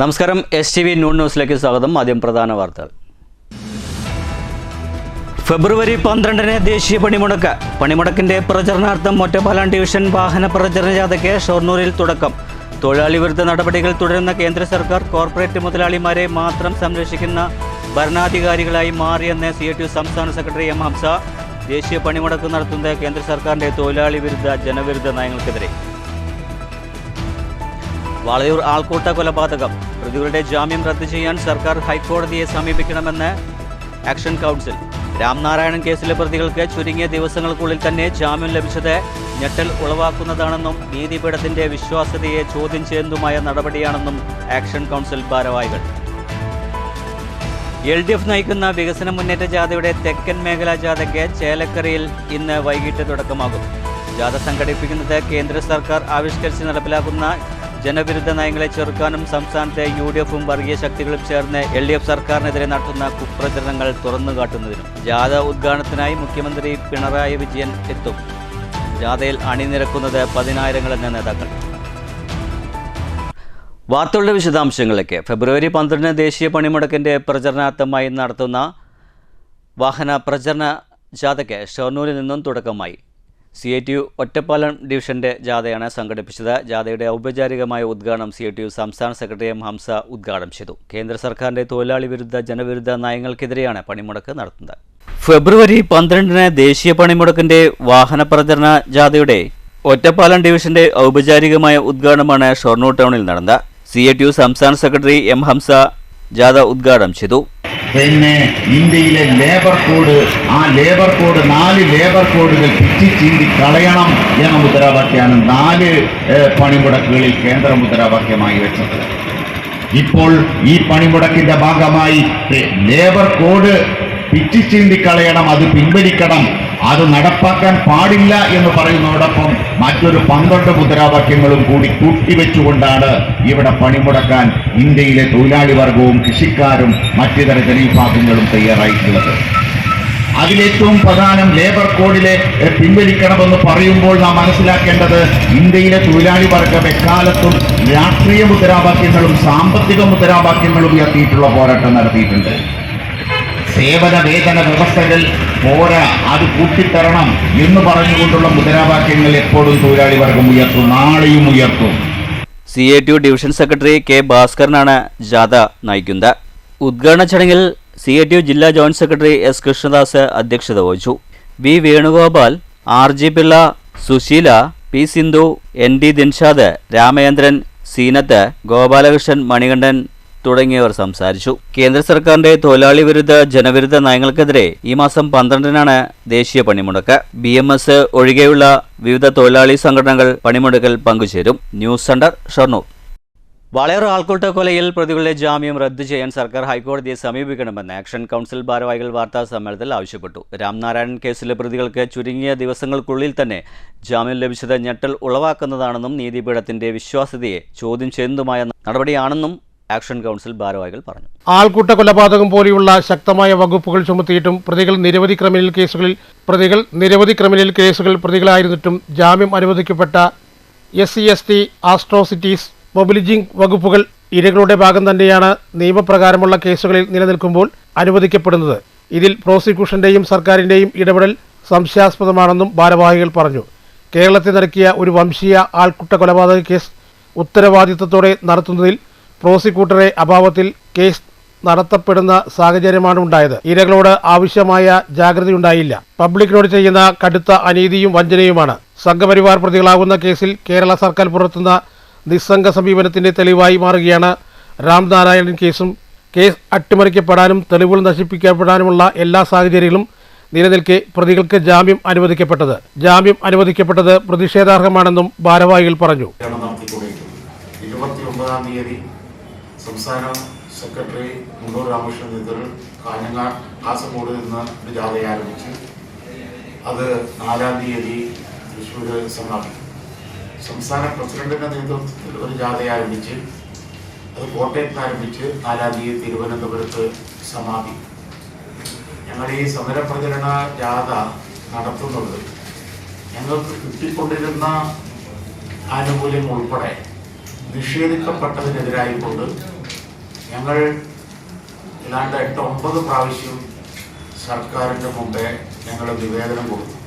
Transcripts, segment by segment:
നമസ്കാരം STV noon ന്യൂസിലേക്ക് സ്വാഗതം. ആദ്യം പ്രധാന വാർത്തകൾ. ഫെബ്രുവരി 12-ന് ദേശീയ പണിമുടക്ക്. പണിമുടക്കിന്റെ പ്രചരണാർത്ഥം ഒറ്റപ്പാലം ഡിവിഷൻ വാഹന പ്രചരണ ജാഥയ്ക്ക് ഷൊർണൂരിൽ തുടക്കം. തൊഴിലാളി വിരുദ്ധ നടപടികൾ തുടരുന്ന കേന്ദ്ര സർക്കാർ കോർപ്പറേറ്റ് മുതലാളിമാരെ മാത്രം സംരക്ഷിക്കുന്ന ഭരണാധികാരികളായി മാറിയെന്ന് CITU സംസ്ഥാന സെക്രട്ടറി M. ഹംസ. ദേശീയ പണിമുടക്ക് നടത്തുന്ന കേന്ദ്ര സർക്കാരിന്റെ തൊഴിലാളി വിരുദ്ധ ജനവിരുദ്ധ നയങ്ങൾക്കെതിരെ. വാളയൂർ ആൾക്കൂട്ട കൊലപാതകം. പ്രതികളുടെ ജാമ്യം റദ്ദു ചെയ്യാൻ സർക്കാർ ഹൈക്കോടതിയെ സമീപിക്കണമെന്ന് ആക്ഷൻ കൗൺസിൽ. രാംനാരായണൻ കേസിലെ പ്രതികൾക്ക് ചുരുങ്ങിയ ദിവസങ്ങൾക്കുള്ളിൽ തന്നെ ജാമ്യം ലഭിച്ചത് ഞെട്ടൽ ഉളവാക്കുന്നതാണെന്നും നീതിപീഠത്തിന്റെ വിശ്വാസ്യതയെ ചോദ്യം ചെയ്യുന്നതുമായ നടപടിയാണെന്നും ആക്ഷൻ കൗൺസിൽ ഭാരവാഹികൾ. LDF നയിക്കുന്ന വികസന മുന്നേറ്റ ജാഥയുടെ തെക്കൻ മേഖലാ ജാഥയ്ക്ക് ചേലക്കരയിൽ ഇന്ന് വൈകിട്ട് തുടക്കമാകും. ജാഥ സംഘടിപ്പിക്കുന്നത് കേന്ദ്ര സർക്കാർ ആവിഷ്കരിച്ച് നടപ്പിലാക്കുന്ന ജനവിരുദ്ധ നയങ്ങളെ ചെറുക്കാനും സംസ്ഥാനത്തെ UDF-ഉം വർഗീയ ശക്തികളും ചേർന്ന് LDF സർക്കാരിനെതിരെ നടത്തുന്ന കുപ്രചരണങ്ങൾ തുറന്നുകാട്ടുന്നതിനും. ജാഥ ഉദ്ഘാടനത്തിനായി മുഖ്യമന്ത്രി പിണറായി വിജയൻ എത്തും. ജാഥയിൽ അണിനിരക്കുന്നത് 10,000 എന്ന നേതാക്കൾ. വാർത്തകളുടെ വിശദാംശങ്ങളിലേക്ക്. ഫെബ്രുവരി 12-ന് ദേശീയ പണിമുടക്കിന്റെ പ്രചരണാർത്ഥമായി നടത്തുന്ന വാഹന പ്രചരണ ജാഥയ്ക്ക് ഷൊർണൂരിൽ നിന്നും തുടക്കമായി. CITU ഒറ്റപ്പാലം ഡിവിഷന്റെ ജാഥയാണ് സംഘടിപ്പിച്ചത്. ജാഥയുടെ ഔപചാരികമായ ഉദ്ഘാടനം CITU സംസ്ഥാന സെക്രട്ടറി M. ഹംസ ഉദ്ഘാടനം ചെയ്തു. കേന്ദ്ര സർക്കാരിന്റെ തൊഴിലാളി വിരുദ്ധ ജനവിരുദ്ധ നയങ്ങൾക്കെതിരെയാണ് പണിമുടക്ക് നടത്തുന്നത്. ഫെബ്രുവരി 12-ന് ദേശീയ പണിമുടക്കിന്റെ വാഹന പ്രചരണ ജാഥയുടെ ഒറ്റപ്പാലം ഡിവിഷന്റെ ഔപചാരികമായ ഉദ്ഘാടനമാണ് ഷൊർണൂർ ടൗണിൽ നടന്നത്. CITU സംസ്ഥാന സെക്രട്ടറി M. ഹംസ ജാഥ ഉദ്ഘാടനം ചെയ്തു. പിന്നെ ഇന്ത്യയിലെ ലേബർ കോഡ്, ആ ലേബർ കോഡ് 4 ലേബർ കോഡുകൾ പിച്ചിച്ചീന്തി കളയണം എന്ന മുദ്രാവാക്യമാണ് 4 പണിമുടക്കുകളിൽ കേന്ദ്ര മുദ്രാവാക്യമായി വെച്ചത്. ഇപ്പോൾ ഈ പണിമുടക്കിന്റെ ഭാഗമായി ലേബർ കോഡ് പിച്ചിച്ചീന്തി കളയണം, അത് പിൻവലിക്കണം, അത് നടപ്പാക്കാൻ പാടില്ല എന്ന് പറയുന്നതോടൊപ്പം മറ്റൊരു 12 മുദ്രാവാക്യങ്ങളും കൂടി കൂട്ടിവെച്ചുകൊണ്ടാണ് ഇവിടെ പണിമുടക്കാൻ ഇന്ത്യയിലെ തൊഴിലാളി വർഗവും കൃഷിക്കാരും മറ്റിതര ജനവിഭാഗങ്ങളും തയ്യാറായിട്ടുള്ളത്. അതിലേറ്റവും പ്രധാനം ലേബർ കോഡിലെ പിൻവലിക്കണമെന്ന് പറയുമ്പോൾ നാം മനസ്സിലാക്കേണ്ടത് ഇന്ത്യയിലെ തൊഴിലാളി വർഗം എക്കാലത്തും രാഷ്ട്രീയ മുദ്രാവാക്യങ്ങളും സാമ്പത്തിക മുദ്രാവാക്യങ്ങളും ഉയർത്തിയിട്ടുള്ള പോരാട്ടം നടത്തിയിട്ടുണ്ട്. സേവന വേതന വ്യവസ്ഥകൾ പോരാ, അത് കൂട്ടിത്തരണം എന്ന് പറഞ്ഞുകൊണ്ടുള്ള മുദ്രാവാക്യങ്ങൾ എപ്പോഴും തൊഴിലാളി വർഗം ഉയർത്തും, നാളെയും ഉയർത്തും. CITU division secretary K. ഭാസ്കരനാണ് ജാഥ നയിക്കുന്നത്. ഉദ്ഘാടന ചടങ്ങിൽ CITU ജില്ലാ ജോയിന്റ് സെക്രട്ടറി S. കൃഷ്ണദാസ് അധ്യക്ഷത വഹിച്ചു. V. Venugopal, RG Pillai, Susheela, P. Sindhu, ND Dinshad, Ramachandran, Zeenath, Gopalakrishnan, Manikandan തുടങ്ങിയവർ സംസാരിച്ചു. കേന്ദ്ര സർക്കാരിന്റെ തൊഴിലാളി വിരുദ്ധ ജനവിരുദ്ധ നയങ്ങൾക്കെതിരെ ഈ മാസം 12-നാണ് ദേശീയ പണിമുടക്ക്. BMS ഒഴികെയുള്ള വിവിധ തൊഴിലാളി സംഘടനകൾ പണിമുടക്കിൽ പങ്കുചേരും. News centre, Shoranur. വാളയൂർ ആൾക്കൂട്ട കൊലയിൽ പ്രതികളുടെ ജാമ്യം റദ്ദു ചെയ്യാൻ സർക്കാർ ഹൈക്കോടതിയെ സമീപിക്കണമെന്ന് ആക്ഷൻ കൗൺസിൽ ഭാരവാഹികൾ വാർത്താ സമ്മേളനത്തിൽ ആവശ്യപ്പെട്ടു. രാംനാരായണൻ കേസിലെ പ്രതികൾക്ക് ചുരുങ്ങിയ ദിവസങ്ങൾക്കുള്ളിൽ തന്നെ ജാമ്യം ലഭിച്ചത് ഞെട്ടൽ ഉളവാക്കുന്നതാണെന്നും നീതിപീഠത്തിന്റെ വിശ്വാസ്യതയെ ചോദ്യം ചെയ്യുന്നതുമായ നടപടിയാണെന്നും ആക്ഷൻ കൗൺസിൽ ഭാരവാഹികൾ പറഞ്ഞു. ആൾക്കൂട്ട കൊലപാതകം പോലെയുള്ള ശക്തമായ വകുപ്പുകൾ ചുമത്തിയിട്ടും പ്രതികൾ നിരവധി ക്രിമിനൽ കേസുകൾ പ്രതികളായിരുന്നിട്ടും ജാമ്യം അനുവദിക്കപ്പെട്ട SC/ST ആട്രോസിറ്റീസ്, മൊബിലിജിംഗ് വകുപ്പുകൾ ഇരകളുടെ ഭാഗം തന്നെയാണ് നിയമപ്രകാരമുള്ള കേസുകളിൽ നിലനിൽക്കുമ്പോൾ അനുവദിക്കപ്പെടുന്നത്. ഇതിൽ പ്രോസിക്യൂഷന്റെയും സർക്കാരിന്റെയും ഇടപെടൽ സംശയാസ്പദമാണെന്നും ഭാരവാഹികൾ പറഞ്ഞു. കേരളത്തെ നടുക്കിയ ഒരു വംശീയ ആൾക്കൂട്ട കൊലപാതക കേസ് ഉത്തരവാദിത്തത്തോടെ നടത്തുന്നതിൽ പ്രോസിക്യൂട്ടറെ അഭാവത്തിൽ കേസ് നടത്തപ്പെടുന്ന സാഹചര്യമാണ് ഉണ്ടായത്. ഇരകളോട് ആവശ്യമായ ജാഗ്രതയുണ്ടായില്ല. പബ്ലിക്കിനോട് ചെയ്യുന്ന കടുത്ത അനീതിയും വഞ്ചനയുമാണ്. സംഘപരിവാർ പ്രതികളാകുന്ന കേസിൽ കേരള സർക്കാർ പുലർത്തുന്ന നിസ്സംഗ സമീപനത്തിന്റെ തെളിവായി മാറുകയാണ് രാംനാരായണൻ കേസും. കേസ് അട്ടിമറിക്കപ്പെടാനും തെളിവുകൾ നശിപ്പിക്കപ്പെടാനുമുള്ള എല്ലാ സാഹചര്യങ്ങളും നിലനിൽക്കെ പ്രതികൾക്ക് ജാമ്യം അനുവദിക്കപ്പെട്ടത് പ്രതിഷേധാർഹമാണെന്നും ഭാരവാഹികൾ പറഞ്ഞു. 29-ാം തീയതി സംസ്ഥാന സെക്രട്ടറി മുണ്ടൂർ രാമകൃഷ്ണൻ നേതൃത്വത്തിൽ കാസർഗോഡ് നിന്ന് ഒരു ജാഥ ആരംഭിച്ചു. അത് 4-ാം തീയതി തൃശ്ശൂർ സമാപിക്കും. സംസ്ഥാന പ്രസിഡന്റിന്റെ നേതൃത്വത്തിൽ ഒരു ജാഥ ആരംഭിച്ച് അത് കോട്ടയത്ത് ആരംഭിച്ച് 4-ാം തീയതി തിരുവനന്തപുരത്ത് സമാപിക്കും. ഞങ്ങൾ ഈ സമരപ്രചരണ ജാഥ നടത്തുന്നത് ഞങ്ങൾക്ക് കിട്ടിക്കൊണ്ടിരുന്ന ആനുകൂല്യം ഉൾപ്പെടെ നിഷേധിക്കപ്പെട്ടതിനെതിരായിക്കൊണ്ട് ഞങ്ങൾ ഏതാണ്ട് 8-9 പ്രാവശ്യം സർക്കാരിൻ്റെ മുമ്പേ ഞങ്ങൾ നിവേദനം കൊടുത്തു.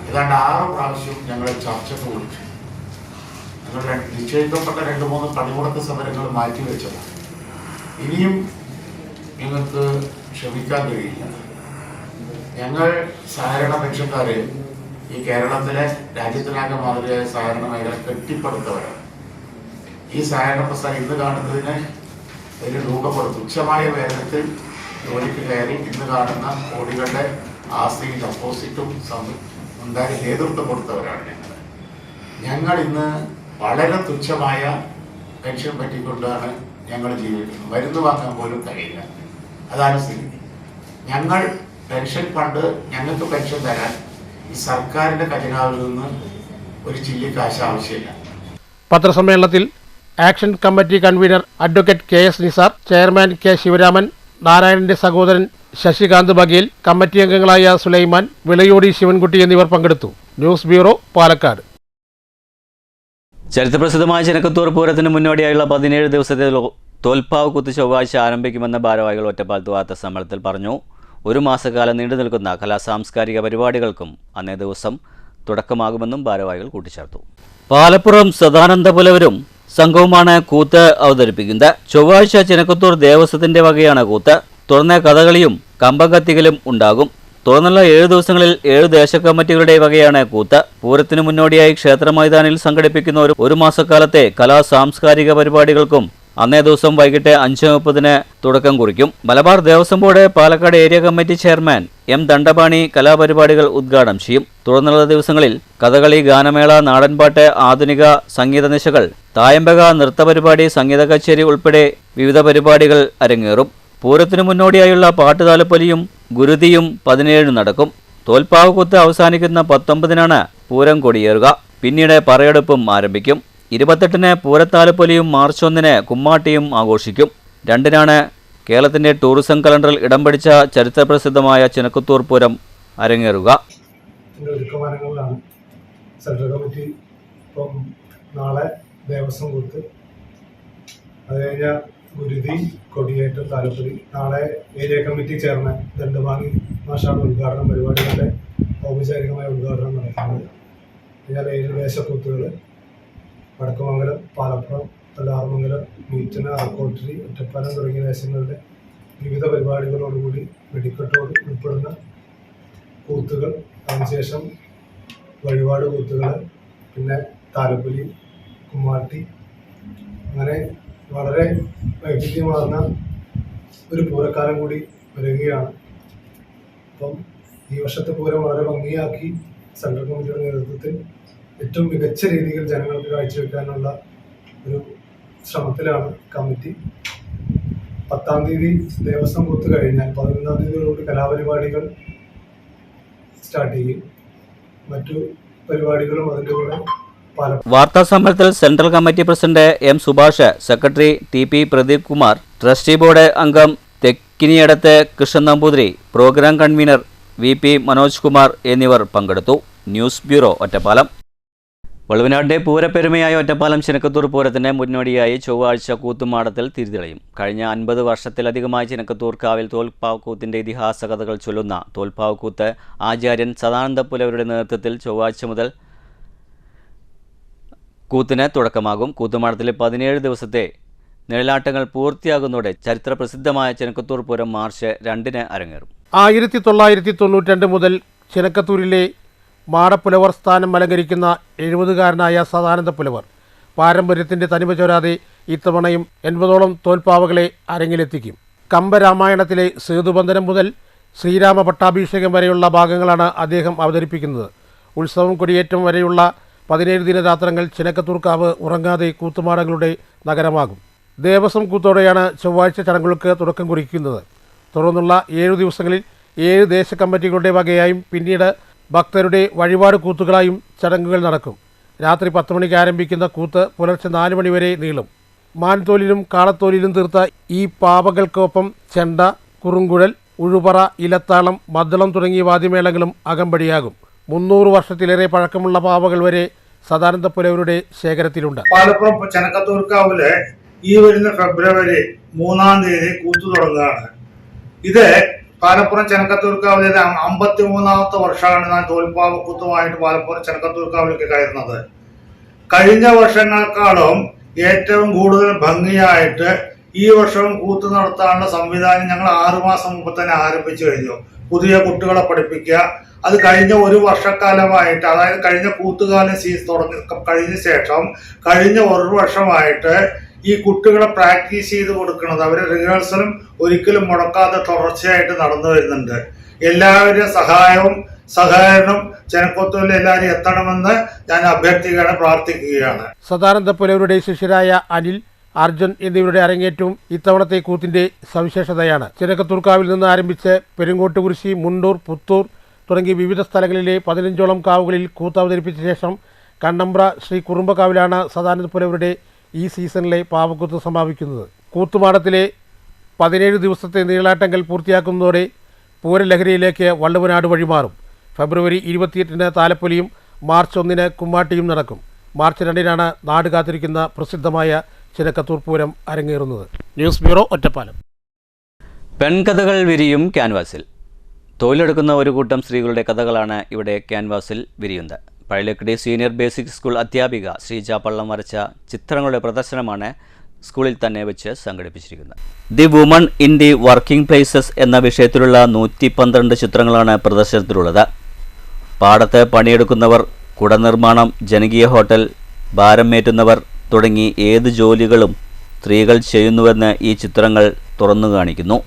ഏതാണ്ട് 6 പ്രാവശ്യം ഞങ്ങൾ ചർച്ചയ്ക്ക് വിളിച്ചു. ഞങ്ങൾ നിശ്ചയിക്കപ്പെട്ട 2-3 പണിമുടക്ക് സമരങ്ങൾ മാറ്റിവെച്ചതാണ്. ഇനിയും ഞങ്ങൾക്ക് ക്ഷമിക്കാൻ കഴിയില്ല. ഞങ്ങൾ സഹകരണ പെൻഷൻകാർ ഈ കേരളത്തിലെ രാജ്യത്തിനാകെ മാതൃകയായ സഹകരണ മേഖല കെട്ടിപ്പടുത്തവരാണ്. ഈ സഹകരണ പ്രസ്ഥാനം ഇന്ന് കാണുന്നതിന് ഒരു രൂപപ്പെടും. തുച്ഛമായ വേതനത്തിൽ ജോലിക്ക് കയറി ഇന്ന് കാണുന്ന കോടികളുടെ ആസ്തിയും ഡെപ്പോസിറ്റും ഉണ്ടാക്കി നേതൃത്വം കൊടുത്തവരാണ് ഞങ്ങൾ ഇന്ന് വളരെ തുച്ഛമായ പെൻഷൻ പറ്റിക്കൊണ്ടാണ് ഞങ്ങൾ ജീവിക്കുന്നത്. മരുന്ന് വാങ്ങാൻ പോലും കഴിയില്ല. അതാണ് സ്ഥിതി. ഞങ്ങൾ പെൻഷൻ ഫണ്ട് ഞങ്ങൾക്ക് പെൻഷൻ തരാൻ ഈ സർക്കാരിൻ്റെ ഖജനാവിൽ നിന്ന് ഒരു ചില്ലിക്കാശ് ആവശ്യമില്ല. പത്രസമ്മേളനത്തിൽ action committee convener advocate KS Nisar, chairman K Sivaraman, നാരായണന്റെ സഹോദരൻ ശശികാന്ത് ബഗേൽ, കമ്മിറ്റി അംഗങ്ങളായ സുലൈമാൻ, വിളയോടി ശിവൻകുട്ടി എന്നിവർ പങ്കെടുത്തു. News bureau, Palakkad. ചരിത്രപ്രസിദ്ധമായ ചെനക്കത്തൂർ പൂരത്തിന് മുന്നോടിയായുള്ള 17 ദിവസത്തെ തോൽപ്പാവ് കുത്ത് ചൊവ്വാഴ്ച ആരംഭിക്കുമെന്ന് ഭാരവാഹികൾ ഒറ്റപ്പാലത്ത് വാർത്താ സമ്മേളനത്തിൽ പറഞ്ഞു. 1 മാസക്കാലം നീണ്ടു നിൽക്കുന്ന കലാസാംസ്കാരിക പരിപാടികൾക്കും അന്നേ ദിവസം തുടക്കമാകുമെന്നും ഭാരവാഹികൾ കൂട്ടിച്ചേർത്തു. പാലപ്പുറം സദാനന്ദ പുലവരും സംഘവുമാണ് കൂത്ത് അവതരിപ്പിക്കുന്നത്. ചൊവ്വാഴ്ച ചെനക്കത്തൂർ ദേവസ്വത്തിന്റെ വകയാണ് കൂത്ത്. തുടർന്ന് കഥകളിയും കമ്പകത്തികലും ഉണ്ടാകും. തുടർന്നുള്ള 7 ദിവസങ്ങളിൽ 7 ദേശകമ്മിറ്റികളുടെ വകയാണ് കൂത്ത്. പൂരത്തിനു മുന്നോടിയായി ക്ഷേത്ര മൈതാനിൽ സംഘടിപ്പിക്കുന്ന ഒരു മാസക്കാലത്തെ കലാസാംസ്കാരിക പരിപാടികൾക്കും അന്നേ ദിവസം വൈകിട്ട് 5:30 തുടക്കം കുറിക്കും. Malabar Devaswom board Palakkad area committee chairman M Dandapani കലാപരിപാടികൾ ഉദ്ഘാടനം ചെയ്യും. തുടർന്നുള്ള ദിവസങ്ങളിൽ കഥകളി, ഗാനമേള, നാടൻപാട്ട്, ആധുനിക സംഗീത നിശകൾ, തായമ്പക, നൃത്തപരിപാടി, സംഗീത കച്ചേരി ഉൾപ്പെടെ വിവിധ പരിപാടികൾ അരങ്ങേറും. പൂരത്തിനു മുന്നോടിയായുള്ള പാട്ടുതാലപ്പൊലിയും ഗുരുതിയും 17 നടക്കും. തോൽപ്പാവ് കുത്ത് അവസാനിക്കുന്ന 19-നാണ് പൂരം കൊടിയേറുക. പിന്നീട് പറയെടുപ്പും ആരംഭിക്കും. 28-ന് പൂരത്താലപ്പൊലിയും March 1-ന് കുമ്മാട്ടിയും ആഘോഷിക്കും. 2-നാണ് കേരളത്തിന്റെ ടൂറിസം കലണ്ടറിൽ ഇടം പിടിച്ച ചരിത്രപ്രസിദ്ധമായ ചെനക്കത്തൂർ പൂരം അരങ്ങേറുക. ഒരുക്കമാനങ്ങളിലാണ് സെൻട്രൽ കമ്മിറ്റി. ഇപ്പം നാളെ ദേവസ്വം കൂത്ത്, അത് കഴിഞ്ഞാൽ ഗുരുതി, കൊടിയേറ്റം, താലപ്പൊലി. നാളെ ഏരിയ കമ്മിറ്റി ചെയർമാൻ ദണ്ഡപാണി മാഷാണ് ഉദ്ഘാടനം, പരിപാടികളുടെ ഔപചാരികമായ ഉദ്ഘാടനം നടക്കുന്നത്. കഴിഞ്ഞാൽ 7 ദേശക്കൂത്തുകൾ വടക്കുമംഗലം, പാലപ്പുറം, തല്ലാർമംഗലം, മീറ്റന, അറക്കോട്ടരി, ഒറ്റപ്പാലം തുടങ്ങിയ ദേശങ്ങളുടെ വിവിധ പരിപാടികളോടുകൂടി വെടിക്കെട്ടോട് ഉൾപ്പെടുന്ന കൂത്തുകൾ. അതിനുശേഷം വഴിപാട് കൂത്തുകൾ, പിന്നെ താലപ്പൊലി, കുമ്മാട്ടി, അങ്ങനെ വളരെ വൈവിധ്യമാർന്ന ഒരു പൂരക്കാലം കൂടി വരികയാണ്. അപ്പം ഈ വർഷത്തെ പൂരം വളരെ ഭംഗിയാക്കി സെൻട്രൽ കമ്മിറ്റിയുടെ നേതൃത്വത്തിൽ ഏറ്റവും മികച്ച രീതിയിൽ ജനങ്ങൾക്ക് കാഴ്ചവെക്കാനുള്ള ഒരു ശ്രമത്തിലാണ് കമ്മിറ്റി. 10-ാം തീയതി ദേവസ്വം കൂത്ത് കഴിഞ്ഞാൽ 11-ാം തീയതിയോടുകൂടി കലാപരിപാടികൾ സ്റ്റാർട്ട് ചെയ്യും. മറ്റു പരിപാടികളും അതിൻ്റെ കൂടെ. വാർത്താ സമ്മേളനത്തിൽ central committee president M Subhash, secretary TP Pradeep Kumar, trustee board അംഗം Thekkiniyadathu Krishnan Namboothiri, programme convenor VP Manoj Kumar എന്നിവർ പങ്കെടുത്തു. News bureau, Ottapalam. വളുവനാടിന്റെ പൂരപ്പെരുമയായ ഒറ്റപ്പാലം ചെനക്കത്തൂർ പൂരത്തിന് മുന്നോടിയായി ചൊവ്വാഴ്ച കൂത്തുമാടത്തിൽ തിരിതെളിയും. കഴിഞ്ഞ 50 വർഷത്തിലധികമായി ചെനക്കത്തൂർ കാവിൽ തോൽപ്പാവ് കൂത്തിന്റെ ഇതിഹാസ കഥകൾ ചൊല്ലുന്ന തോൽപ്പാവ് കൂത്ത് ആചാര്യൻ സദാനന്ദ പുലവരുടെ നേതൃത്വത്തിൽ ചൊവ്വാഴ്ച മുതൽ കൂത്തിന് തുടക്കമാകും. കൂത്തുമാടത്തിലെ 17 ദിവസത്തെ നിഴലാട്ടങ്ങൾ പൂർത്തിയാകുന്നതോടെ ചരിത്രപ്രസിദ്ധമായ ചെനക്കത്തൂർ പൂരം മാർച്ച് 2-ന് അരങ്ങേറും. 1992 മുതൽ ചെനക്കത്തൂരിലെ മാടപ്പുലവർ സ്ഥാനം അലങ്കരിക്കുന്ന 70-കാരനായ സദാനന്ദ പുലവർ പാരമ്പര്യത്തിൻ്റെ തനിമ ചോരാതെ ഇത്തവണയും 80ഓളം തോൽപ്പാവകളെ അരങ്ങിലെത്തിക്കും. കമ്പരാമായണത്തിലെ സേതുബന്ധനം മുതൽ ശ്രീരാമ പട്ടാഭിഷേകം വരെയുള്ള ഭാഗങ്ങളാണ് അദ്ദേഹം അവതരിപ്പിക്കുന്നത്. ഉത്സവം കൊടിയേറ്റം വരെയുള്ള 17 ദിനരാത്രങ്ങൾ ചെനക്കത്തൂർക്കാവ് ഉറങ്ങാതെ കൂത്തുമാടങ്ങളുടെ നഗരമാകും. ദേവസ്വം കൂത്തോടെയാണ് ചൊവ്വാഴ്ച ചടങ്ങുകൾക്ക് തുടക്കം കുറിക്കുന്നത്. തുടർന്നുള്ള 7 ദിവസങ്ങളിൽ 7 ദേശകമ്മിറ്റികളുടെ വകയായും പിന്നീട് ഭക്തരുടെ വഴിപാട് കൂത്തുകളായും ചടങ്ങുകൾ നടക്കും. രാത്രി 10 മണിക്ക് ആരംഭിക്കുന്ന കൂത്ത് പുലർച്ചെ 4 മണി വരെ നീളും. മാൻതോലിലും കാളത്തോലിലും തീർത്ത ഈ പാവകൾക്കൊപ്പം ചെണ്ട, കുറുങ്കുഴൽ, ഉഴുപറ, ഇലത്താളം, മദ്ദളം തുടങ്ങിയ വാദ്യമേളങ്ങളും അകമ്പടിയാകും. 300 വർഷത്തിലേറെ പഴക്കമുള്ള പാവകൾ വരെ സദാനന്ദ പുലവരുടെ ശേഖരത്തിലുണ്ട്. പാലപ്പുറം ചെനക്കത്തൂർക്കാവില് ഈ വരുന്ന ഫെബ്രുവരി 3-ാം തീയതി കൂത്തു തുടങ്ങുകയാണ്. ഇത് പാലപ്പുറം ചെനക്കത്തൂർക്കാവിലെ 53-ാമത്തെ വർഷമാണ് ഞാൻ തോൽപ്പാവക്കൂത്തുമായിട്ട് പാലപ്പുറം ചെനക്കത്തൂർക്കാവിലേക്ക് കയറുന്നത്. കഴിഞ്ഞ വർഷങ്ങളെക്കാളും ഏറ്റവും കൂടുതൽ ഭംഗിയായിട്ട് ഈ വർഷവും കൂത്ത് നടത്താനുള്ള സംവിധാനം ഞങ്ങൾ 6 മാസം മുമ്പ് തന്നെ ആരംഭിച്ചു കഴിഞ്ഞു. പുതിയ കുട്ടികളെ പഠിപ്പിക്കുക, അത് കഴിഞ്ഞ 1 വർഷക്കാലമായിട്ട്, അതായത് കഴിഞ്ഞ കൂത്തുകാലം കഴിഞ്ഞ ശേഷം കഴിഞ്ഞ 1 വർഷമായിട്ട് ഈ കുട്ടികളെ പ്രാക്ടീസ് ചെയ്ത് കൊടുക്കുന്നത്, അവരെ റിഹേഴ്സലും ഒരിക്കലും മുടക്കാതെ തുടർച്ചയായിട്ട് നടന്നു വരുന്നുണ്ട്. എല്ലാവരുടെയും സഹകരണം ചെനക്കത്തൂരിൽ എല്ലാവരും എത്തണമെന്ന് ഞാൻ അഭ്യർത്ഥിക്കുകയാണ്, പ്രാർത്ഥിക്കുകയാണ്. സദാനന്ദ പുലവരുടെ ശിഷ്യരായ അനിൽ, അർജുൻ എന്നിവരുടെ അരങ്ങേറ്റവും ഇത്തവണത്തെ കൂത്തിന്റെ സവിശേഷതയാണ്. ചെനക്കത്തൂർക്കാവിൽ നിന്ന് ആരംഭിച്ച് പെരുങ്ങോട്ടുകുരിശി, മുണ്ടൂർ, പുത്തൂർ തുടങ്ങി വിവിധ സ്ഥലങ്ങളിലെ 15ഓളം കാവുകളിൽ കൂത്ത് അവതരിപ്പിച്ച ശേഷം കണ്ണമ്പ്ര ശ്രീ കുറുമ്പക്കാവിലാണ് സദാനന്ദ പുലവരുടെ ഈ സീസണിലെ പാവക്കൂത്ത് സമാപിക്കുന്നത്. കൂത്തുമാടത്തിലെ 17 ദിവസത്തെ നീളാട്ടങ്ങൾ പൂർത്തിയാക്കുന്നതോടെ പൂരലഹരിയിലേക്ക് വള്ളുവനാട് വഴിമാറും. ഫെബ്രുവരി 28-ന് താലപ്പൊലിയും മാർച്ച് 1-ന് കുമ്മാട്ടിയും നടക്കും. മാർച്ച് 2-നാണ് നാട് കാത്തിരിക്കുന്ന പ്രസിദ്ധമായ ചെനക്കത്തൂർ പൂരം അരങ്ങേറുന്നത്. News bureau, Ottapalam. പെൺകഥകൾ വിരിയും ക്യാൻവാസിൽ. തൊഴിലെടുക്കുന്ന ഒരു കൂട്ടം സ്ത്രീകളുടെ കഥകളാണ് ഇവിടെ ക്യാൻവാസിൽ വിരിയുന്നത്. പഴയലക്കടി സീനിയർ ബേസിക് സ്കൂൾ അധ്യാപിക ശ്രീജ പള്ളം വരച്ച ചിത്രങ്ങളുടെ പ്രദർശനമാണ് സ്കൂളിൽ തന്നെ വെച്ച് സംഘടിപ്പിച്ചിരിക്കുന്നത്. The woman in the working places എന്ന വിഷയത്തിലുള്ള 112 ചിത്രങ്ങളാണ് പ്രദർശനത്തിലുള്ളത്. പാടത്ത് പണിയെടുക്കുന്നവർ, കുടനിർമ്മാണം, ജനകീയ ഹോട്ടൽ, ഭാരമേറ്റുന്നവർ തുടങ്ങി ഏത് ജോലികളും സ്ത്രീകൾ ചെയ്യുന്നുവെന്ന് ഈ ചിത്രങ്ങൾ തുറന്നു കാണിക്കുന്നു.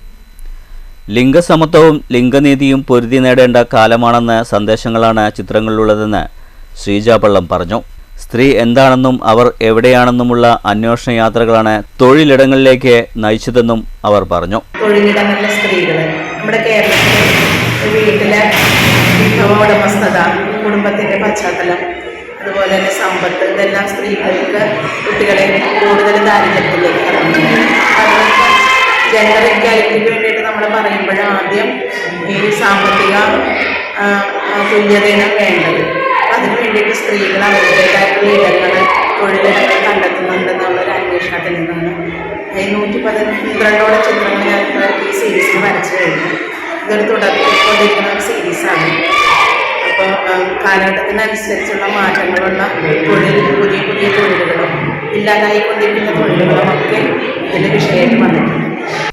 ലിംഗസമത്വവും ലിംഗനീതിയും പൊരുതി നേടേണ്ട കാലമാണെന്ന സന്ദേശങ്ങളാണ് ചിത്രങ്ങളിലുള്ളതെന്ന് ശ്രീജ പള്ളം പറഞ്ഞു. സ്ത്രീ എന്താണെന്നും അവർ എവിടെയാണെന്നുമുള്ള അന്വേഷണ യാത്രകളാണ് തൊഴിലിടങ്ങളിലേക്ക് നയിച്ചതെന്നും അവർ പറഞ്ഞു. തൊഴിലിടങ്ങളിലെ സ്ത്രീകൾ നമ്മുടെ കേരളത്തിലെ വീട്ടിലെ ഉടമസ്ഥത, കുടുംബത്തിൻ്റെ പശ്ചാത്തലം, അതുപോലെ തന്നെ സമ്പത്ത്, ഇതെല്ലാം സ്ത്രീകൾക്ക് കുട്ടികളെ കൂടുതൽ ദാരിദ്ര്യത്തിലേക്ക് ഇറങ്ങുന്നു. അതുകൊണ്ട് ജെൻഡർ ഇക്വാലിറ്റിക്ക് വേണ്ടിയിട്ട് നമ്മൾ പറയുമ്പോൾ ആദ്യം ഈ സാമ്പത്തിക തുല്യതയാണ് വേണ്ടത്. അതിനു വേണ്ടിയിട്ട് സ്ത്രീകൾ അവരുടേതായിട്ടുള്ള ഇടങ്ങൾ, തൊഴിലിടങ്ങൾ കണ്ടെത്തുന്നുണ്ടെന്നുള്ളൊരു അന്വേഷണത്തിൽ നിന്നാണ് 112 ചിത്രങ്ങൾ ഞാൻ ഈ സീരീസിൽ വരച്ചു കഴിഞ്ഞു. ഇതൊരു തുടർന്നുകൊണ്ടിരിക്കുന്ന ഒരു സീരീസാണ്. അപ്പോൾ കാലഘട്ടത്തിനനുസരിച്ചുള്ള മാറ്റങ്ങളുള്ള പുതിയ തൊഴിലുകളും ഇല്ലാതായിക്കൊണ്ടിരിക്കുന്ന തൊഴിലുകളും ഒക്കെ ഇതിൻ്റെ വിഷയമായിട്ട് വന്നിട്ടുണ്ട്.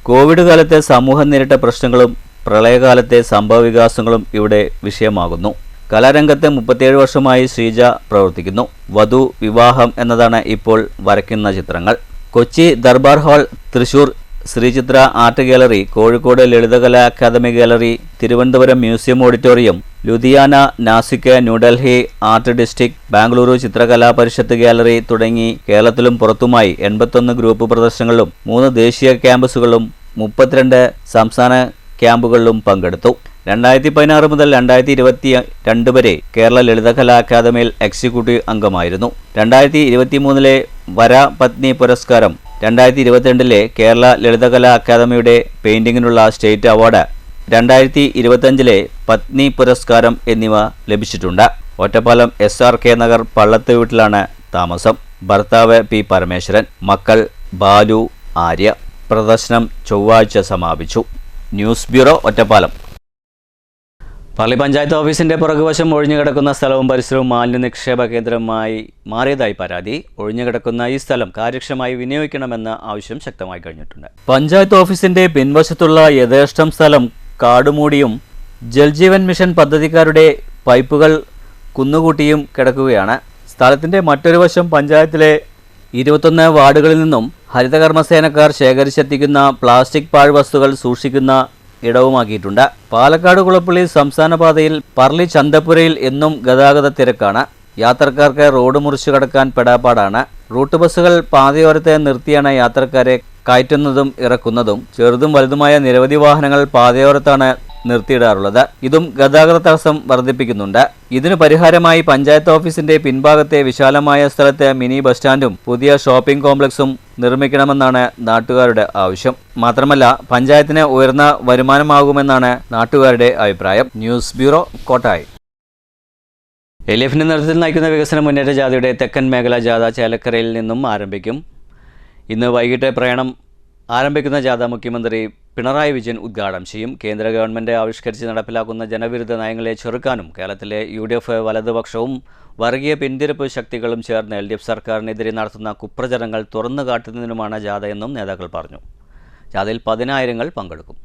കോവിഡ് കാലത്തെ സമൂഹം നേരിട്ട പ്രശ്നങ്ങളും പ്രളയകാലത്തെ സംഭവവികാസങ്ങളും ഇവിടെ വിഷയമാകുന്നു. കലാരംഗത്ത് 37 വർഷമായി ശ്രീജ പ്രവർത്തിക്കുന്നു. വധു, വിവാഹം എന്നതാണ് ഇപ്പോൾ വരയ്ക്കുന്ന ചിത്രങ്ങൾ. Kochi Durbar hall, Thrissur Sreechitra art gallery, Kozhikode Lalithakala academy gallery, Thiruvananthapuram museum auditorium, Ludhiana, Nashik, New Delhi art district, Bengaluru Chitrakala Parishath gallery തുടങ്ങി കേരളത്തിലും പുറത്തുമായി 81 ഗ്രൂപ്പ് പ്രദർശനങ്ങളിലും 3 ദേശീയ ക്യാമ്പസുകളിലും 32 സംസ്ഥാന ക്യാമ്പുകളിലും പങ്കെടുത്തു. 2016 മുതൽ 2022 വരെ കേരള ലളിതകലാ അക്കാദമിയിൽ എക്സിക്യൂട്ടീവ് അംഗമായിരുന്നു. 2023 വര പത്നി പുരസ്കാരം, 2022 കേരള ലളിതകലാ അക്കാദമിയുടെ പെയിന്റിങ്ങിനുള്ള സ്റ്റേറ്റ് അവാർഡ്, 2025 പത്നി പുരസ്കാരം എന്നിവ ലഭിച്ചിട്ടുണ്ട്. ഒറ്റപ്പാലം SRK നഗർ പള്ളത്ത് വീട്ടിലാണ് താമസം. ഭർത്താവ് P. പരമേശ്വരൻ, മക്കൾ ബാലു, ആര്യ. പ്രദർശനം ചൊവ്വാഴ്ച സമാപിച്ചു. News bureau, Ottapalam. പള്ളി പഞ്ചായത്ത് ഓഫീസിന്റെ പുറകുവശം ഒഴിഞ്ഞുകിടക്കുന്ന സ്ഥലവും പരിസരവും മാലിന്യ നിക്ഷേപ കേന്ദ്രമായി മാറിയതായി പരാതി. ഒഴിഞ്ഞുകിടക്കുന്ന ഈ സ്ഥലം കാര്യക്ഷമമായി വിനിയോഗിക്കണമെന്ന ആവശ്യം ശക്തമായി കഴിഞ്ഞിട്ടുണ്ട്. പഞ്ചായത്ത് ഓഫീസിന്റെ പിൻവശത്തുള്ള യഥേഷ്ടം സ്ഥലം കാടുമൂടിയും ജൽജീവൻ മിഷൻ പദ്ധതിക്കാരുടെ പൈപ്പുകൾ കുന്നുകൂട്ടിയും കിടക്കുകയാണ്. സ്ഥലത്തിന്റെ മറ്റൊരു വശം പഞ്ചായത്തിലെ 21 വാർഡുകളിൽ നിന്നും ഹരിതകർമ്മസേനക്കാർ ശേഖരിച്ചെത്തിക്കുന്ന പ്ലാസ്റ്റിക് പാഴ്വസ്തുക്കൾ സൂക്ഷിക്കുന്ന ഇടവുമാക്കിയിട്ടുണ്ട്. പാലക്കാട് കുളപ്പള്ളി സംസ്ഥാന പാതയിൽ പറളി ചന്തപ്പുരയിൽ എന്നും ഗതാഗത തിരക്കാണ്. യാത്രക്കാർക്ക് റോഡ് മുറിച്ചു കടക്കാൻ പെടാപ്പാടാണ്. റൂട്ട് ബസ്സുകൾ പാതയോരത്തെ നിർത്തിയാണ് യാത്രക്കാരെ കയറ്റുന്നതും ഇറക്കുന്നതും. ചെറുതും വലുതുമായ നിരവധി വാഹനങ്ങൾ പാതയോരത്താണ് നിർത്തിയിടാറുള്ളത്. ഇതും ഗതാഗത തടസ്സം വർദ്ധിപ്പിക്കുന്നുണ്ട്. ഇതിനു പരിഹാരമായി പഞ്ചായത്ത് ഓഫീസിന്റെ പിൻഭാഗത്തെ വിശാലമായ സ്ഥലത്ത് മിനി ബസ് സ്റ്റാൻഡും പുതിയ ഷോപ്പിംഗ് കോംപ്ലക്സും നിർമ്മിക്കണമെന്നാണ് നാട്ടുകാരുടെ ആവശ്യം. മാത്രമല്ല പഞ്ചായത്തിന് ഉയർന്ന വരുമാനമാകുമെന്നാണ് നാട്ടുകാരുടെ അഭിപ്രായം. News bureau, Kottayi. LF-ന്റെ നേതൃത്വത്തിൽ നയിക്കുന്ന വികസന മുന്നേറ്റ ജാഥയുടെ തെക്കൻ മേഖലാ ജാഥ ചേലക്കരയിൽ നിന്നും ആരംഭിക്കും. ഇന്ന് വൈകിട്ട് പ്രയാണം ആരംഭിക്കുന്ന ജാഥ മുഖ്യമന്ത്രി പിണറായി വിജയൻ ഉദ്ഘാടനം ചെയ്യും. കേന്ദ്ര ഗവൺമെൻറ് ആവിഷ്കരിച്ച് നടപ്പിലാക്കുന്ന ജനവിരുദ്ധ നയങ്ങളെ ചെറുക്കാനും കേരളത്തിലെ UDF വലതുപക്ഷവും വർഗീയ പിന്തിരിപ്പ് ശക്തികളും ചേർന്ന് LDF സർക്കാരിനെതിരെ നടത്തുന്ന കുപ്രചരണങ്ങൾ തുറന്നു കാട്ടുന്നതിനുമാണ് ജാഥയെന്നും നേതാക്കൾ പറഞ്ഞു. ജാഥയിൽ 10,000 പങ്കെടുക്കും.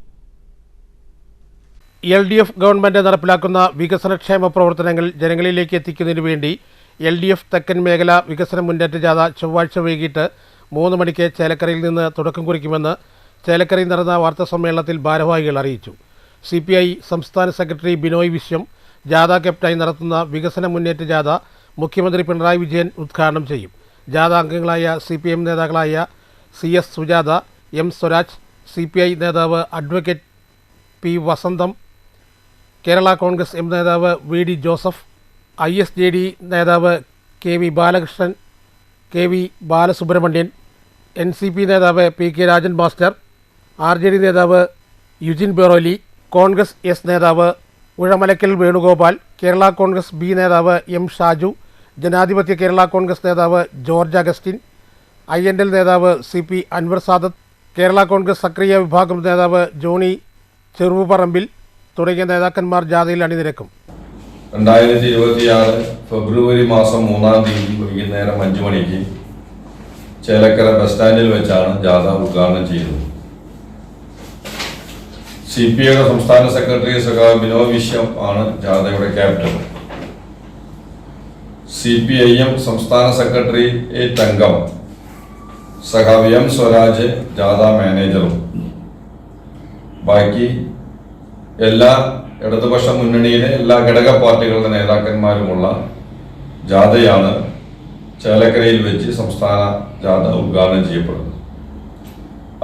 LDF ഗവൺമെൻറ് നടപ്പിലാക്കുന്ന വികസനക്ഷേമ പ്രവർത്തനങ്ങൾ ജനങ്ങളിലേക്ക് എത്തിക്കുന്നതിനു വേണ്ടി LDF തെക്കൻ മേഖല വികസന മുന്നേറ്റ ജാഥ ചൊവ്വാഴ്ച വൈകിട്ട് 3 മണിക്ക് ചേലക്കരയിൽ നിന്ന് തുടക്കം കുറിക്കുമെന്ന് ചേലക്കരയിൽ നടന്ന വാർത്താസമ്മേളനത്തിൽ ഭാരവാഹികൾ അറിയിച്ചു. CPI സംസ്ഥാന സെക്രട്ടറി ബിനോയ് വിശ്വം ജാഥ ക്യാപ്റ്റനായി നടത്തുന്ന വികസന മുന്നേറ്റ ജാഥ മുഖ്യമന്ത്രി പിണറായി വിജയൻ ഉദ്ഘാടനം ചെയ്യും. ജാഥ അംഗങ്ങളായ CPM നേതാക്കളായ CS Sujatha, M Swaraj, CPI നേതാവ് അഡ്വക്കേറ്റ് P വസന്തം, കേരള കോൺഗ്രസ് M നേതാവ് VD ജോസഫ്, ISJD നേതാവ് KV Balakrishnan, KV Balasubramanian, NCP നേതാവ് PK രാജൻ മാസ്റ്റർ, RJD നേതാവ് യുജിൻ ബെറോലി, കോൺഗ്രസ് S നേതാവ് ഉഴമലക്കൽ വേണുഗോപാൽ, കേരള കോൺഗ്രസ് B നേതാവ് M ഷാജു, ജനാധിപത്യ കേരള കോൺഗ്രസ് നേതാവ് ജോർജ് അഗസ്റ്റിൻ, INL നേതാവ് CP അൻവർ സാദത്ത്, കേരള കോൺഗ്രസ് സക്രിയ വിഭാഗം നേതാവ് ജോണി ചെറുപറമ്പിൽ തുടങ്ങിയ നേതാക്കന്മാർ ജാഥയിൽ അണിനിരക്കും. 2026 ഫെബ്രുവരി മാസം 3-ാം തീയതി വൈകുന്നേരം 5 മണിക്ക് ചേലക്കര ബസ് സ്റ്റാൻഡിൽ വെച്ചാണ് ജാഥ ഉദ്ഘാടനം ചെയ്തത്. CPIയുടെ സംസ്ഥാന സെക്രട്ടറി സഖാവ് ബിനോയ് വിശ്വം ആണ് ജാഥയുടെ ക്യാപ്റ്റൻ. CPIM സംസ്ഥാന സെക്രട്ടറി അംഗം സഖാവ് M സ്വരാജ് ജാഥ മാനേജറും. ബാക്കി എല്ലാ ഇടതുപക്ഷ മുന്നണിയിലെ എല്ലാ ഘടക പാർട്ടികളുടെ നേതാക്കന്മാരുമുള്ള ജാഥയാണ് ചേലക്കരയിൽ വെച്ച് സംസ്ഥാന ജാഥ ഉദ്ഘാടനം ചെയ്യപ്പെടുന്നത്.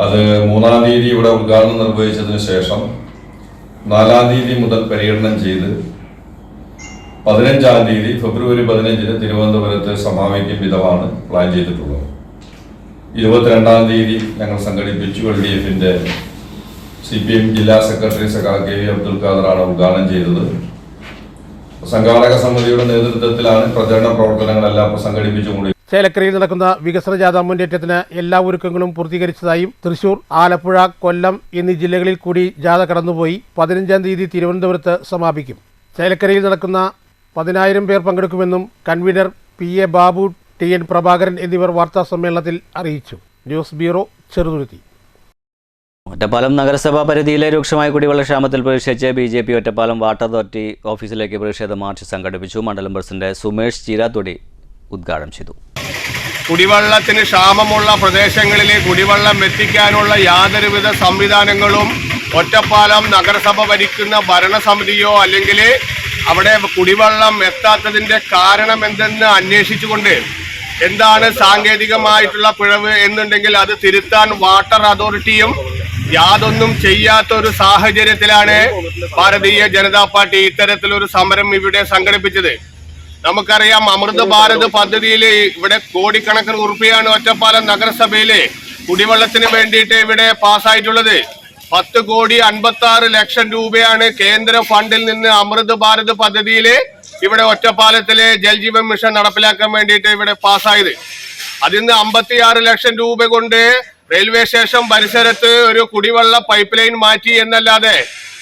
അത് 3-ാം തീയതി ഇവിടെ ഉദ്ഘാടനം നിർവഹിച്ചതിന് ശേഷം 4-ാം തീയതി മുതൽ പര്യടനം ചെയ്ത് 15-ാം തീയതി ഫെബ്രുവരി 15-ന് തിരുവനന്തപുരത്ത് സമാപിക്കും വിധമാണ് പ്ലാൻ ചെയ്തിട്ടുള്ളത്. 22-ാം തീയതി ഞങ്ങൾ സംഘടിപ്പിച്ചു. LDFന്റെ CPM ജില്ലാ സെക്രട്ടറി സഖാവ് KV അബ്ദുൽ ഖാദറാണ് ഉദ്ഘാടനം ചെയ്തത്. സംഘാടക സമിതിയുടെ നേതൃത്വത്തിലാണ് പ്രചരണ പ്രവർത്തനങ്ങളെല്ലാം സംഘടിപ്പിച്ചുകൊണ്ട്. ചേലക്കരയിൽ നടക്കുന്ന വികസന ജാഥ മുന്നേറ്റത്തിന് എല്ലാ ഒരുക്കങ്ങളും പൂർത്തീകരിച്ചതായും തൃശൂർ, ആലപ്പുഴ, കൊല്ലം എന്നീ ജില്ലകളിൽ കൂടി ജാഥ കടന്നുപോയി 15-ാം തീയതി തിരുവനന്തപുരത്ത് സമാപിക്കും. ചേലക്കരയിൽ നടക്കുന്ന 10,000 പേർ പങ്കെടുക്കുമെന്നും convener PA Babu, TN Prabhakaran എന്നിവർ വാർത്താ സമ്മേളനത്തിൽ അറിയിച്ചു. News bureau, Cheruthuruthy. ഒറ്റപ്പാലം നഗരസഭാ പരിധിയിലെ രൂക്ഷമായ കുടിവെള്ളക്ഷാമത്തിൽ പ്രതിഷേധിച്ച് BJP ഒറ്റപ്പാലം വാട്ടർ അതോറിറ്റി ഓഫീസിലേക്ക് പ്രതിഷേധ മാർച്ച് സംഘടിപ്പിച്ചു. മണ്ഡലം പ്രസിഡന്റ് സുമേഷ് ചീരാത്തൊടി ഉദ്ഘാടനം ചെയ്തു. കുടിവെള്ളത്തിന് ക്ഷാമമുള്ള പ്രദേശങ്ങളിലെ കുടിവെള്ളം എത്തിക്കാനുള്ള യാതൊരുവിധ സംവിധാനങ്ങളും ഒറ്റപ്പാലം നഗരസഭ ഭരിക്കുന്ന ഭരണസമിതിയോ അല്ലെങ്കിൽ അവിടെ കുടിവെള്ളം എത്താത്തതിൻ്റെ കാരണം എന്തെന്ന് അന്വേഷിച്ചുകൊണ്ട് എന്താണ് സാങ്കേതികമായിട്ടുള്ള പിഴവ് എന്നുണ്ടെങ്കിൽ അത് തിരുത്താൻ വാട്ടർ അതോറിറ്റിയും യാതൊന്നും ചെയ്യാത്ത ഒരു സാഹചര്യത്തിലാണ് ഭാരതീയ ജനതാ പാർട്ടി ഇത്തരത്തിലൊരു സമരം ഇവിടെ സംഘടിപ്പിച്ചത്. നമുക്കറിയാം, അമൃത് ഭാരത് പദ്ധതിയിൽ ഇവിടെ കോടിക്കണക്കിന് ഉറുപ്പികയാണ് ഒറ്റപ്പാലം നഗരസഭയിലെ കുടിവെള്ളത്തിന് വേണ്ടിയിട്ട് ഇവിടെ പാസ്സായിട്ടുള്ളത്. 10,56,00,000 രൂപയാണ് കേന്ദ്ര ഫണ്ടിൽ നിന്ന് അമൃത് ഭാരത് പദ്ധതിയിൽ ഇവിടെ ഒറ്റപ്പാലത്തിലെ ജൽജീവൻ മിഷൻ നടപ്പിലാക്കാൻ വേണ്ടിയിട്ട് ഇവിടെ പാസ്സായത്. അതിൽ നിന്ന് 56 ലക്ഷം രൂപ കൊണ്ട് റെയിൽവേ സ്റ്റേഷൻ പരിസരത്ത് ഒരു കുടിവെള്ള പൈപ്പ് ലൈൻ മാറ്റി എന്നല്ലാതെ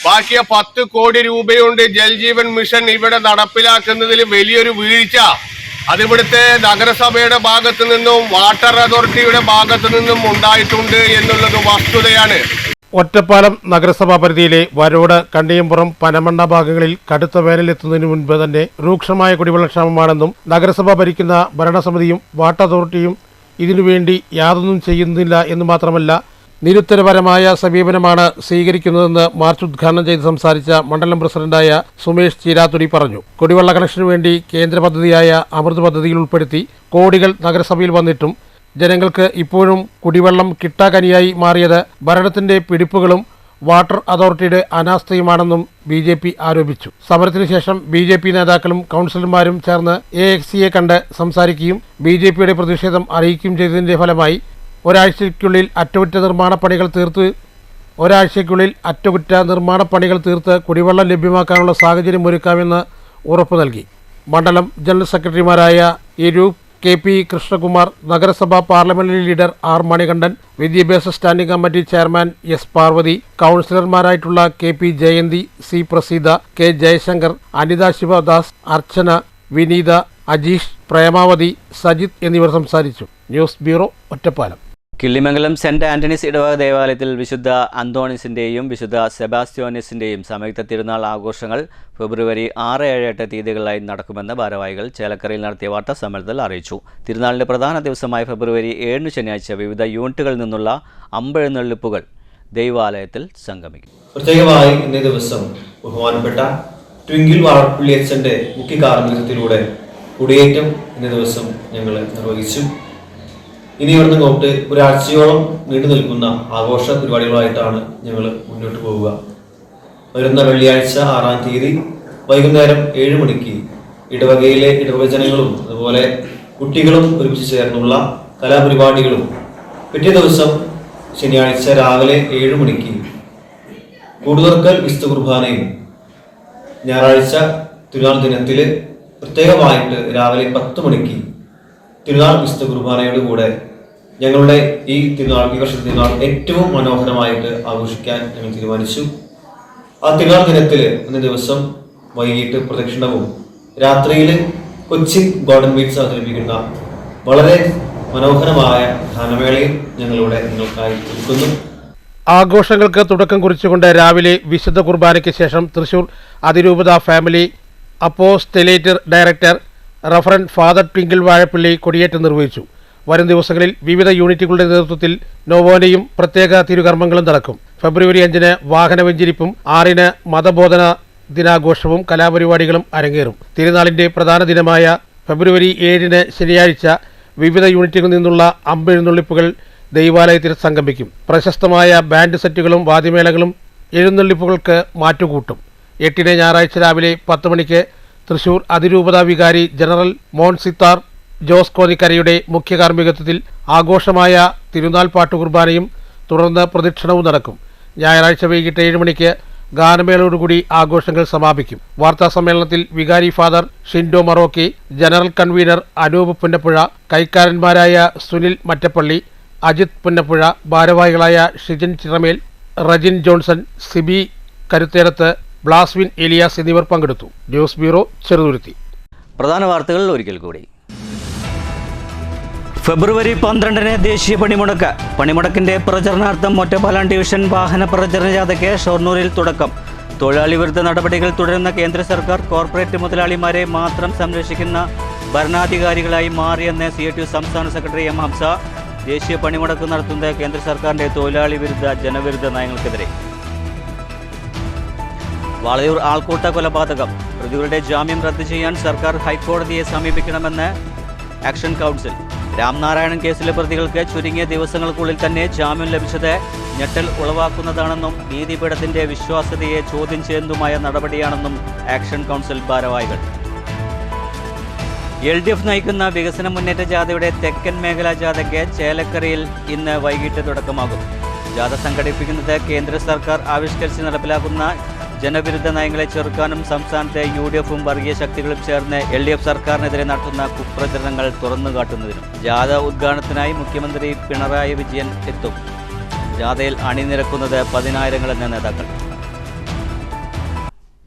ബാക്കിയ 10 കോടി രൂപയുണ്ട് ജൽജീവൻ മിഷൻ ഇവിടെ നടപ്പിലാക്കുന്നതിൽ വലിയൊരു വീഴ്ച അതിവിടുത്തെ നഗരസഭയുടെ ഭാഗത്തു നിന്നും വാട്ടർ അതോറിറ്റിയുടെ ഭാഗത്തു നിന്നും ഉണ്ടായിട്ടുണ്ട് എന്നുള്ളത് വസ്തുതയാണ്. ഒറ്റപ്പാലം നഗരസഭാ പരിധിയിലെ വരോട്, കണ്ടിയമ്പുറം, പനമണ്ണ ഭാഗങ്ങളിൽ കടുത്ത വേനലെത്തുന്നതിന് മുൻപ് തന്നെ രൂക്ഷമായ കുടിവെള്ളക്ഷാമമാണെന്നും നഗരസഭ ഭരിക്കുന്ന ഭരണസമിതിയും വാട്ടർ അതോറിറ്റിയും ഇതിനുവേണ്ടി യാതൊന്നും ചെയ്യുന്നില്ല എന്ന് മാത്രമല്ല നിരുത്തരപരമായ സമീപനമാണ് സ്വീകരിക്കുന്നതെന്ന് മാർച്ച് ഉദ്ഘാടനം ചെയ്ത് സംസാരിച്ച മണ്ഡലം പ്രസിഡന്റായ സുമേഷ് ചീരാത്തൊടി പറഞ്ഞു. കുടിവെള്ള കണക്ഷനു വേണ്ടി കേന്ദ്ര പദ്ധതിയായ അമൃത് പദ്ധതിയിൽ ഉൾപ്പെടുത്തി കോടികൾ നഗരസഭയിൽ വന്നിട്ടും ജനങ്ങൾക്ക് ഇപ്പോഴും കുടിവെള്ളം കിട്ടാക്കനിയായി മാറിയത് ഭരണത്തിന്റെ പിടിപ്പുകളും വാട്ടർ അതോറിറ്റിയുടെ അനാസ്ഥയുമാണെന്നും BJP ആരോപിച്ചു. സമരത്തിനു ശേഷം BJP നേതാക്കളും കൗൺസിലർമാരും ചേർന്ന് AXCയെ കണ്ട് സംസാരിക്കുകയും BJPയുടെ പ്രതിഷേധം അറിയിക്കുകയും ചെയ്തതിന്റെ ഫലമായി ഒരാഴ്ചയ്ക്കുള്ളിൽ അറ്റകുറ്റ നിർമ്മാണ പണികൾ തീർത്ത് കുടിവെള്ളം ലഭ്യമാക്കാനുള്ള സാഹചര്യം ഒരുക്കാമെന്ന് ഉറപ്പു നൽകി. മണ്ഡലം ജനറൽ സെക്രട്ടറിമാരായ എരൂപ്, KP കൃഷ്ണകുമാർ, നഗരസഭാ പാർലമെന്ററി ലീഡർ R മണികണ്ഠൻ, വിദ്യാഭ്യാസ standing committee chairman S Parvathi, കൗൺസിലർമാരായിട്ടുള്ള KP Jayanthi, C Praseetha, K Jayasankar, Anitha Sivadas, Archana, Vineetha, Ajeesh, Premavathi, Sajith എന്നിവർ സംസാരിച്ചു. News bureau, Ottapalam. Killimangalam saint Antony's ഇടവക ദേവാലയത്തിൽ വിശുദ്ധ അന്തോണീസിന്റെയും വിശുദ്ധ സെബാസ്റ്റ്യോനീസിന്റെയും സംയുക്ത തിരുനാൾ ആഘോഷങ്ങൾ ഫെബ്രുവരി 6, 7, 8 തീയതികളിലായി നടക്കുമെന്ന് ഭാരവാഹികൾ ചേലക്കരയിൽ നടത്തിയ വാർത്താ സമ്മേളനത്തിൽ അറിയിച്ചു. തിരുനാളിന്റെ പ്രധാന ദിവസമായ ഫെബ്രുവരി 7 ശനിയാഴ്ച വിവിധ യൂണിറ്റുകളിൽ നിന്നുള്ള അമ്പെഴുന്നള്ളിപ്പുകൾ ദൈവാലയത്തിൽ സംഗമിക്കും. പ്രത്യേകമായി ഇന്നേ ദിവസം ബഹുമാനപ്പെട്ട ട്വിങ്കിൾ വാഴപ്പള്ളി അച്ഛൻ്റെ മുഖ്യ കാർമ്മികത്വത്തിലൂടെ കുടിയേറ്റം ഇന്നേ ദിവസം ഞങ്ങൾ നിർവഹിച്ചു. ഇനി ഇവിടുന്ന് ഇങ്ങോട്ട് ഒരാഴ്ചയോളം നീണ്ടു നിൽക്കുന്ന ആഘോഷ പരിപാടികളായിട്ടാണ് ഞങ്ങൾ മുന്നോട്ട് പോവുക. വരുന്ന വെള്ളിയാഴ്ച 6-ാം തീയതി വൈകുന്നേരം 7 മണിക്ക് ഇടവകയിലെ ഇടവകജനങ്ങളും അതുപോലെ കുട്ടികളും ഒരുമിച്ച് ചേർന്നുള്ള കലാപരിപാടികളും, പിറ്റേ ദിവസം ശനിയാഴ്ച രാവിലെ 7 മണിക്ക് കൂടുതുറക്കൽ വിശുദ്ധ കുർബാനയും, ഞായറാഴ്ച തിരുനാൾ ദിനത്തിൽ പ്രത്യേകമായിട്ട് രാവിലെ 10 മണിക്ക് തിരുനാൾ വിശുദ്ധ കുർബാനയോട് കൂടെ ഞങ്ങളുടെ ഈ വർഷത്തെ തിരുനാൾ ഏറ്റവും മനോഹരമായിട്ട് ആഘോഷിക്കാൻ ഞങ്ങൾ തീരുമാനിച്ചു. ആ തിരുനാൾ ദിനത്തിൽ അന്ന് ദിവസം വൈകിട്ട് പ്രദക്ഷിണവും രാത്രിയിൽ കൊച്ചിൻ ഗോൾഡൻ ബീറ്റ്സ് അവതരിപ്പിക്കുന്ന വളരെ മനോഹരമായ ഗാനമേളയും ഞങ്ങളിവിടെ നിങ്ങൾക്കായി ഒരുക്കുന്നു. ആഘോഷങ്ങൾക്ക് തുടക്കം കുറിച്ചുകൊണ്ട് രാവിലെ വിശുദ്ധ കുർബാനയ്ക്ക് ശേഷം തൃശൂർ അതിരൂപത family apostolate director referent father Twinkle Vazhappally കൊടിയേറ്റം നിർവഹിച്ചു. വരും ദിവസങ്ങളിൽ വിവിധ യൂണിറ്റുകളുടെ നേതൃത്വത്തിൽ നോവോനയും പ്രത്യേക തിരുകർമ്മങ്ങളും നടക്കും. ഫെബ്രുവരി 5 വാഹന വെഞ്ചരിപ്പും 6 മതബോധന ദിനാഘോഷവും കലാപരിപാടികളും അരങ്ങേറും. തിരുനാളിന്റെ പ്രധാന ദിനമായ ഫെബ്രുവരി 7 ശനിയാഴ്ച വിവിധ യൂണിറ്റുകളിൽ നിന്നുള്ള അമ്പെഴുന്നള്ളിപ്പുകൾ ദൈവാലയത്തിൽ സംഗമിക്കും. പ്രശസ്തമായ ബാൻഡ് സെറ്റുകളും വാദ്യമേളകളും എഴുന്നള്ളിപ്പുകൾക്ക് മാറ്റുകൂട്ടും. 8 ഞായറാഴ്ച രാവിലെ 10 മണിക്ക് തൃശൂർ അതിരൂപത വികാരി ജനറൽ മോൺസിത്താർ ജോസ് കോന്നിക്കരയുടെ മുഖ്യ കാർമ്മികത്വത്തിൽ ആഘോഷമായ തിരുനാൾ പാട്ടു കുർബാനയും തുടർന്ന് പ്രദക്ഷിണവും നടക്കും. ഞായറാഴ്ച വൈകിട്ട് 7 മണിക്ക് ഗാനമേളയോടുകൂടി ആഘോഷങ്ങൾ സമാപിക്കും. വാർത്താ സമ്മേളനത്തിൽ വികാരി father Shindo മറോക്കി, general convener Anoop Punnappuzha, കൈക്കാരന്മാരായ Sunil Mattappally, Ajith Punnappuzha, ഭാരവാഹികളായ ഷിജിൻ ചിറമേൽ, റജിൻ ജോൺസൺ, സിബി കരുത്തേടത്ത്, ബ്ലാസ്വിൻ എലിയാസ് എന്നിവർ പങ്കെടുത്തു. News bureau, Cheruthuruthy. പ്രധാന വാർത്തകൾ ഒരിക്കൽ കൂടി. ഫെബ്രുവരി 12 ദേശീയ പണിമുടക്ക്. പണിമുടക്കിന്റെ പ്രചരണാർത്ഥം ഒറ്റപ്പാലം ഡിവിഷൻ വാഹന പ്രചരണ ജാഥയ്ക്ക് ഷൊർണൂരിൽ തുടക്കം. തൊഴിലാളി വിരുദ്ധ നടപടികൾ തുടരുന്ന കേന്ദ്ര സർക്കാർ കോർപ്പറേറ്റ് മുതലാളിമാരെ മാത്രം സംരക്ഷിക്കുന്ന ഭരണാധികാരികളായി മാറിയെന്ന് CITU സംസ്ഥാന സെക്രട്ടറി M ഹംസ. ദേശീയ പണിമുടക്ക് നടത്തുന്നത് കേന്ദ്ര സർക്കാരിന്റെ തൊഴിലാളി വിരുദ്ധ ജനവിരുദ്ധ നയങ്ങൾക്കെതിരെ. വാളയൂർ ആൾക്കൂട്ട കൊലപാതകം. പ്രതികളുടെ ജാമ്യം റദ്ദു ചെയ്യാൻ സർക്കാർ ഹൈക്കോടതിയെ സമീപിക്കണമെന്ന് ആക്ഷൻ കൗൺസിൽ. രാംനാരായണൻ കേസിലെ പ്രതികൾക്ക് ചുരുങ്ങിയ ദിവസങ്ങൾക്കുള്ളിൽ തന്നെ ജാമ്യം ലഭിച്ചത് ഞെട്ടൽ ഉളവാക്കുന്നതാണെന്നും നീതിപീഠത്തിന്റെ വിശ്വാസ്യതയെ ചോദ്യം ചെയ്യുന്നതുമായ നടപടിയാണെന്നും ആക്ഷൻ കൗൺസിൽ ഭാരവാഹികൾ. LDF നയിക്കുന്ന വികസന മുന്നേറ്റ ജാഥയുടെ തെക്കൻ മേഖലാ ജാഥയ്ക്ക് ചേലക്കരയിൽ ഇന്ന് വൈകിട്ട് തുടക്കമാകും. ജാഥ സംഘടിപ്പിക്കുന്നത് കേന്ദ്ര സർക്കാർ ആവിഷ്കരിച്ച് നടപ്പിലാക്കുന്ന ജനവിരുദ്ധ നയങ്ങളെ ചെറുക്കാനും സംസ്ഥാനത്തെ UDF-ഉം വർഗീയ ശക്തികളും ചേർന്ന് LDF സർക്കാരിനെതിരെ നടത്തുന്ന കുപ്രചരണങ്ങൾ തുറന്നുകാട്ടുന്നതിനും. ജാഥ ഉദ്ഘാടനത്തിനായി മുഖ്യമന്ത്രി പിണറായി വിജയൻ എത്തും. ജാഥയിൽ അണിനിരക്കുന്നത് 10,000 നേതാക്കൾ.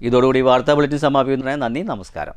ഇതോടുകൂടി വാർത്താ ബുള്ളറ്റിൻ സമാപിക്കുന്നതിന് നന്ദി, നമസ്കാരം.